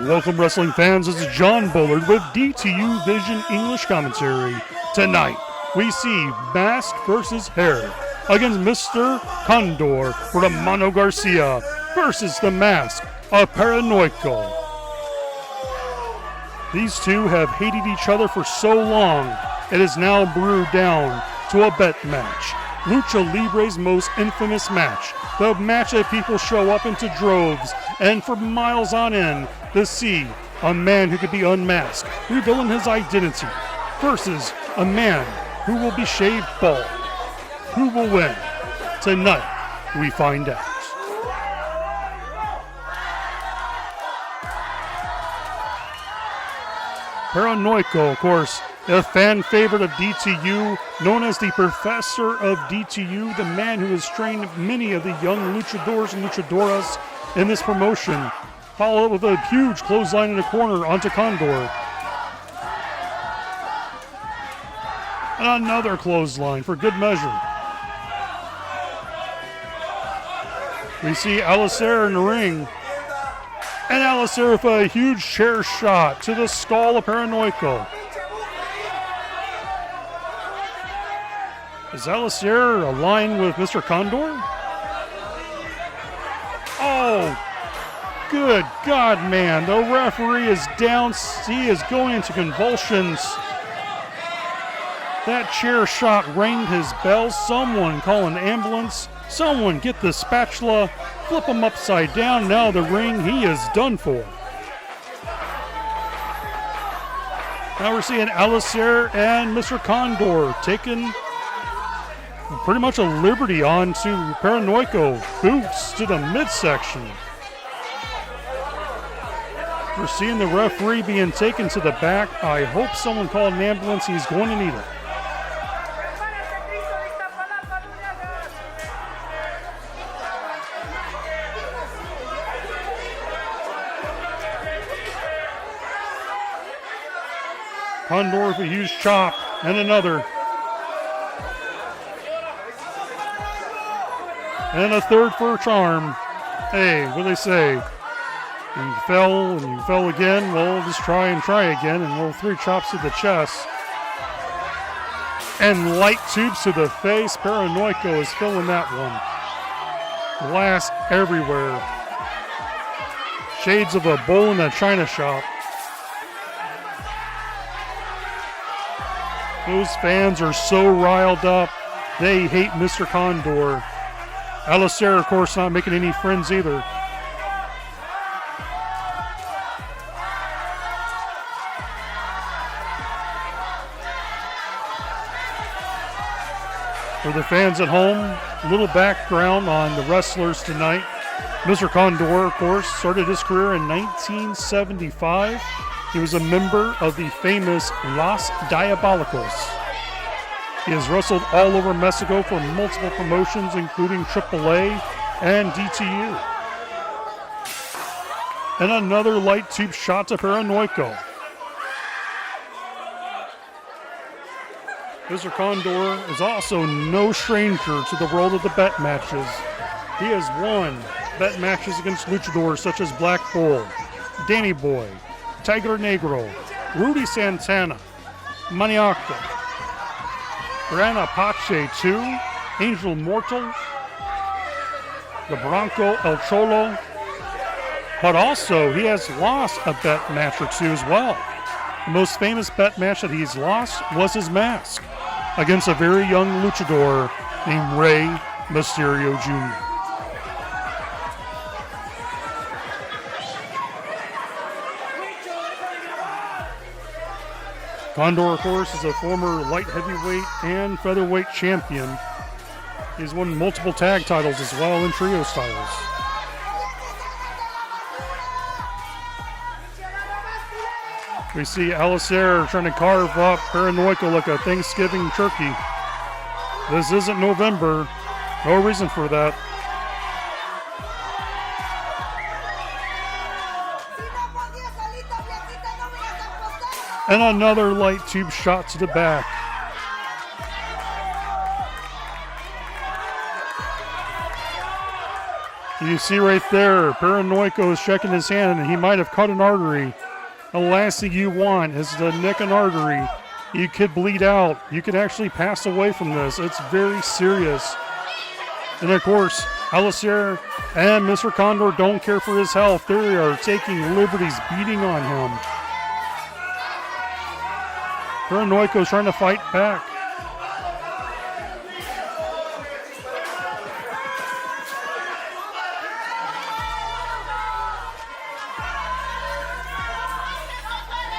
Welcome, wrestling fans. This is John Bullard with DTU Vision English commentary. Tonight, we see Mask versus Hair against Mr. Condor Romano Garcia versus the Mask of Paranoiko. These two have hated each other for so long, it is now brewed down to a bet match. Lucha Libre's most infamous match. The match that people show up into droves and for miles on end to see a man who could be unmasked, revealing his identity, versus a man who will be shaved bald. Who will win? Tonight, we find out. Paranoiko, of course, a fan favorite of DTU, known as the Professor of DTU, the man who has trained many of the young luchadors and luchadoras in this promotion. Followed with a huge clothesline in the corner onto Condor. And another clothesline for good measure. We see Alistair in the ring. And Alistair with a huge chair shot to the skull of Paranoiko. Is Alistair aligned with Mr. Condor? Oh, good God, man. The referee is down. He is going into convulsions. That chair shot rang his bell. Someone call an ambulance. Someone get the spatula. Flip him upside down. Now the ring, he is done for. Now we're seeing Alistair and Mr. Condor taking pretty much a liberty onto Paranoiko. Boots to the midsection. We're seeing the referee being taken to the back. I hope someone called an ambulance. He's going to need it. Condor with a huge chop and another. And a third for a charm. Hey, what do they say? You fell and you fell again. Well, just try again. And roll 3 chops to the chest. And light tubes to the face. Paranoiko is filling that one. Glass everywhere. Shades of a bowl in a china shop. Those fans are so riled up. They hate Mr. Condor. Alistair, of course, not making any friends either. For the fans at home, a little background on the wrestlers tonight. Mr. Condor, of course, started his career in 1975. He was a member of the famous Los Diabolicos. He has wrestled all over Mexico for multiple promotions, including AAA and DTU. And another light tube shot to Paranoiko. Mr. Condor is also no stranger to the world of the bet matches. He has won bet matches against luchadors such as Black Bull, Danny Boy, Tiger Negro, Rudy Santana, Maniaco, Gran Apache 2, Angel Mortal, the Bronco El Cholo, but also he has lost a bet match or two as well. The most famous bet match that he's lost was his mask against a very young luchador named Rey Mysterio Jr. Condor, of course, is a former light heavyweight and featherweight champion. He's won multiple tag titles as well in trios titles. We see Alistair trying to carve up Paranoiko like a Thanksgiving turkey. This isn't November. No reason for that. And another light tube shot to the back. You see right there, Paranoiko is checking his hand, and he might have cut an artery. The last thing you want is to nick an artery. You could bleed out. You could actually pass away from this. It's very serious. And of course, Alistair and Mr. Condor don't care for his health. They are taking liberties, beating on him. Paranoiko's trying to fight back.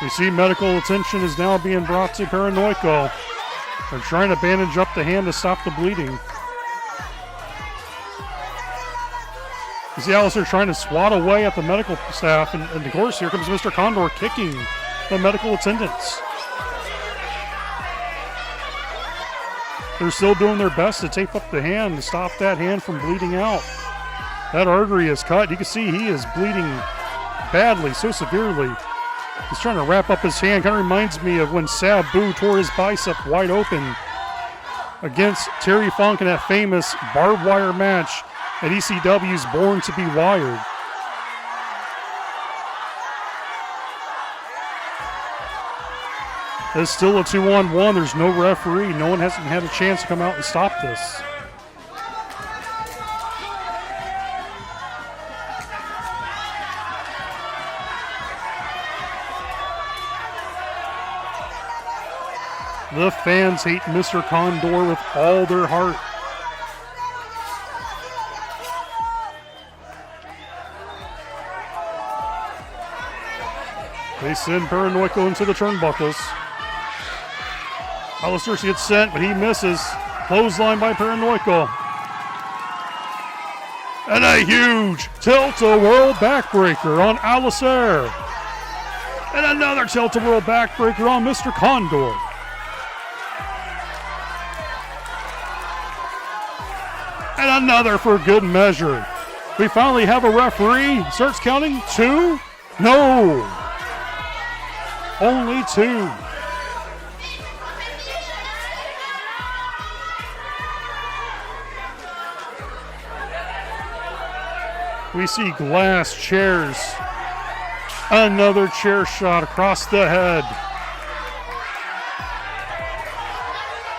You see medical attention is now being brought to Paranoiko. They're trying to bandage up the hand to stop the bleeding. You see Alistair trying to swat away at the medical staff, and of course here comes Mr. Condor kicking the medical attendants. They're still doing their best to tape up the hand to stop that hand from bleeding out. That artery is cut. You can see he is bleeding badly, so severely. He's trying to wrap up his hand. Kind of reminds me of when Sabu tore his bicep wide open against Terry Funk in that famous barbed wire match at ECW's Born to Be Wired. It's still a 2-on-1. There's no referee. No one hasn't had a chance to come out and stop this. The fans hate Mr. Condor with all their heart. They send Paranoiko into the turnbuckles. Alistair gets sent, but he misses. Clothesline by Paranoiko. And a huge tilt-a-whirl backbreaker on Alistair. And another tilt-a-whirl backbreaker on Mr. Condor. And another for good measure. We finally have a referee. Starts counting 2. No. Only 2. We see glass chairs. Another chair shot across the head.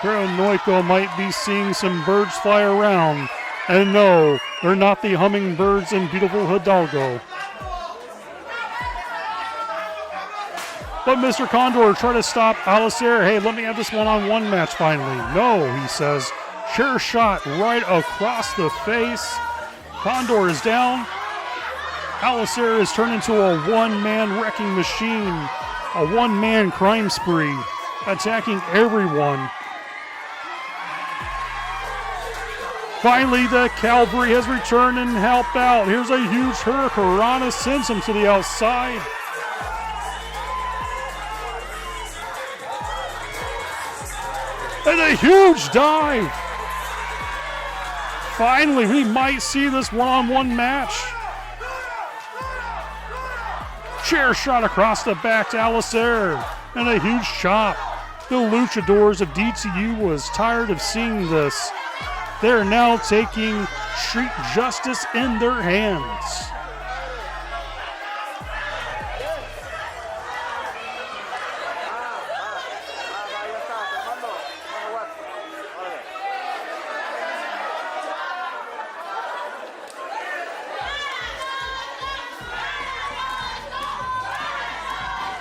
Paranoiko might be seeing some birds fly around. And no, they're not the hummingbirds in beautiful Hidalgo. But Mr. Condor tried to stop Alistair. Hey, let me have this one-on-one match finally. No, he says. Chair shot right across the face. Condor is down. Alistair is turned into a one-man wrecking machine. A one-man crime spree. Attacking everyone. Finally, the cavalry has returned and helped out. Here's a huge hurricanrana, sends him to the outside. And a huge dive. Finally, we might see this one-on-one match. Chair shot across the back to Alistair. And a huge chop. The luchadors of DTU was tired of seeing this. They're now taking street justice in their hands.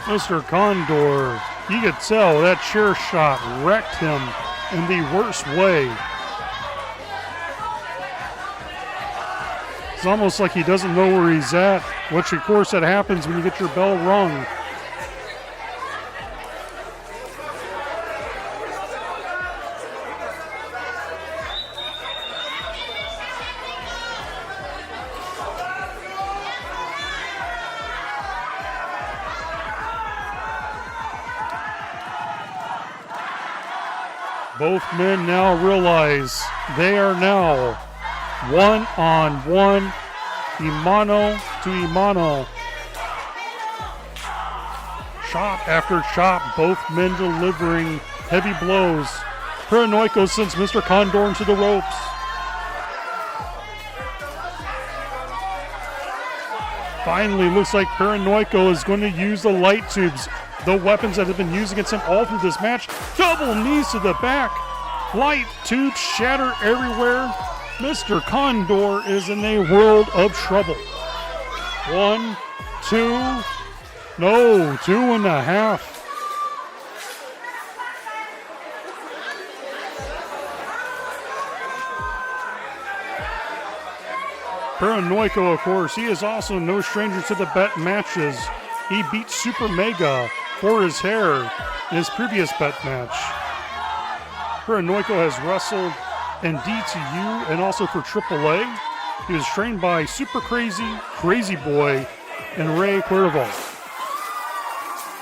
Mr. Condor, you could tell that chair shot wrecked him in the worst way. It's almost like he doesn't know where he's at, which of course that happens when you get your bell rung. Both men now realize they are now one-on-one, Imano to Imano. Chop after chop, both men delivering heavy blows. Paranoiko sends Mr. Condor into the ropes. Finally, looks like Paranoiko is going to use the light tubes, the weapons that have been used against him all through this match. Double knees to the back. Light tubes shatter everywhere. Mr. Condor is in a world of trouble. 1, 2, no, 2.5. Paranoiko, of course, he is also no stranger to the bet matches. He beat Super Mega for his hair in his previous bet match. Paranoiko has wrestled in DTU and also for AAA. He was trained by Super Crazy Boy, and Ray Cuervo.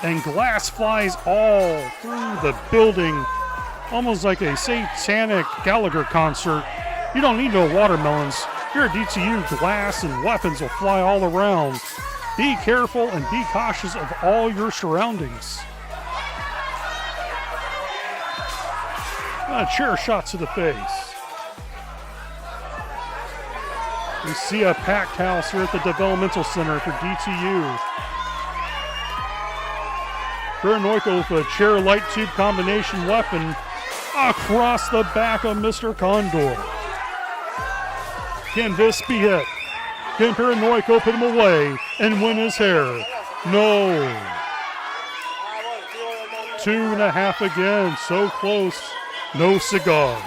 And glass flies all through the building, almost like a satanic Gallagher concert. You don't need no watermelons. Here at DTU, glass and weapons will fly all around. Be careful and be cautious of all your surroundings. A chair shot to the face. We see a packed house here at the Developmental Center for DTU. Paranoiko with a chair light tube combination weapon across the back of Mr. Condor. Can this be it? Can Paranoiko put him away and win his hair? No. 2.5 again, so close. No cigar.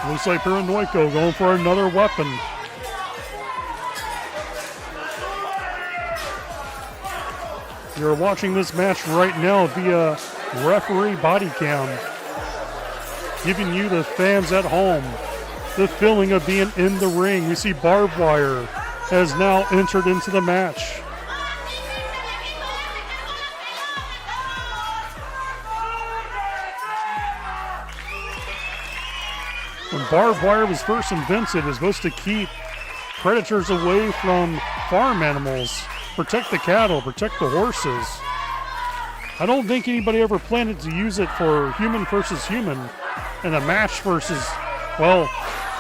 Looks like Paranoiko going for another weapon. You're watching this match right now via referee body cam, giving you, the fans at home, the feeling of being in the ring. We see barbed wire has now entered into the match. When barbed wire was first invented, it was supposed to keep predators away from farm animals, protect the cattle, protect the horses. I don't think anybody ever planned to use it for human versus human in a match versus, well,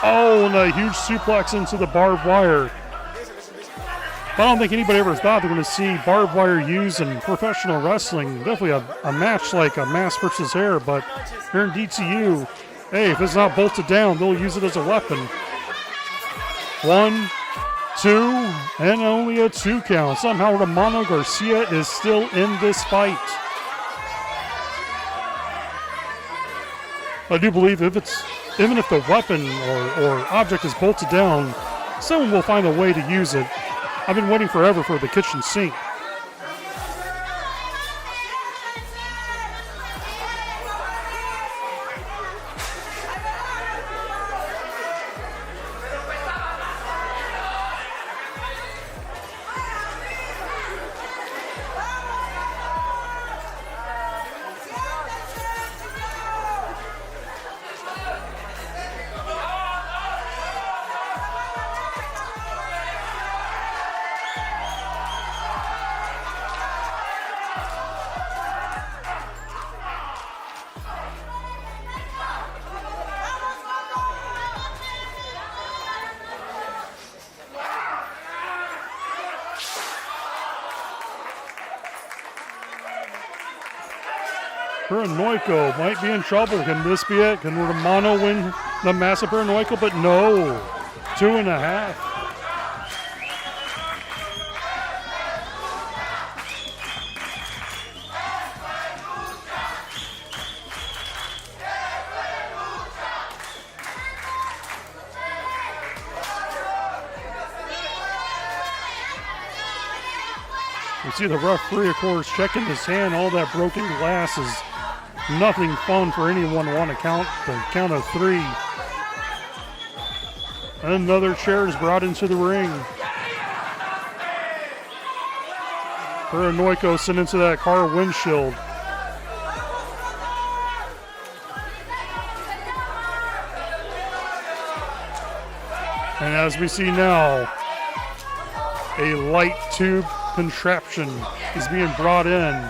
oh, and a huge suplex into the barbed wire. I don't think anybody ever thought they're going to see barbed wire used in professional wrestling. Definitely a match like a mask versus hair, but here in DTU, hey, if it's not bolted down, they'll use it as a weapon. 1, 2, and only a 2 count. Somehow Romano Garcia is still in this fight. I do believe even if the weapon or object is bolted down, someone will find a way to use it. I've been waiting forever for the kitchen sink. Paranoiko might be in trouble. Can this be it? Can Romano win the massive Paranoiko? But no. 2.5. You see the referee, of course, checking his hand. All that broken glass is nothing fun for anyone to want to count. The count of 3. Another chair is brought into the ring. Paranoiko sent into that car windshield. And as we see now, a light tube contraption is being brought in,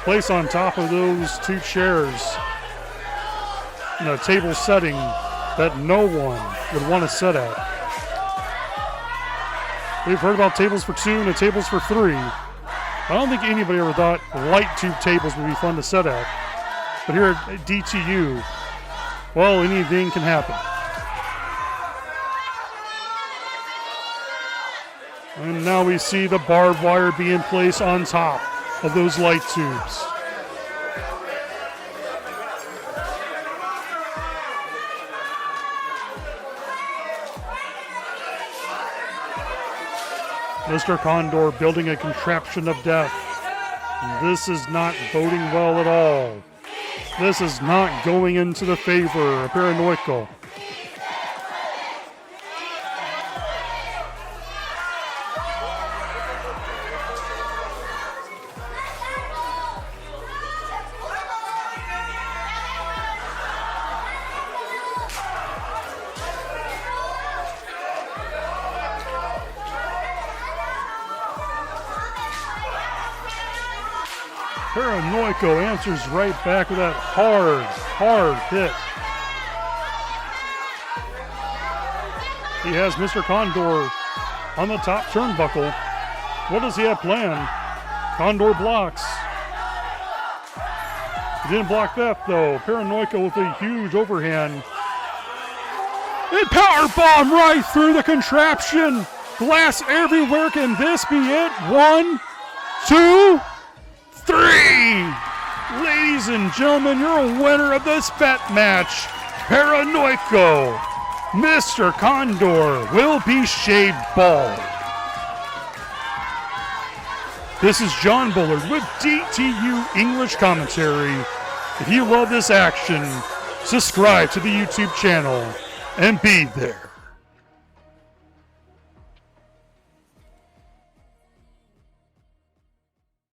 placed on top of those two chairs in a table setting that no one would want to sit at. We've heard about tables for two and tables for three. I don't think anybody ever thought light tube tables would be fun to sit at. But here at DTU, well, anything can happen. And now we see the barbed wire being placed on top of those light tubes. Mr. Condor building a contraption of death. This is not boding well at all. This is not going into the favor of Paranoiko. Paranoiko answers right back with that hard hit. He has Mr. Condor on the top turnbuckle. What does he have planned? Condor blocks. He didn't block that though. Paranoiko with a huge overhand. And powerbomb right through the contraption. Glass everywhere. Can this be it? 1, 2, 3! Ladies and gentlemen, you're a winner of this bet match. Paranoiko. Mr. Condor will be shaved bald. This is John Bullard with DTU English Commentary. If you love this action, subscribe to the YouTube channel and be there.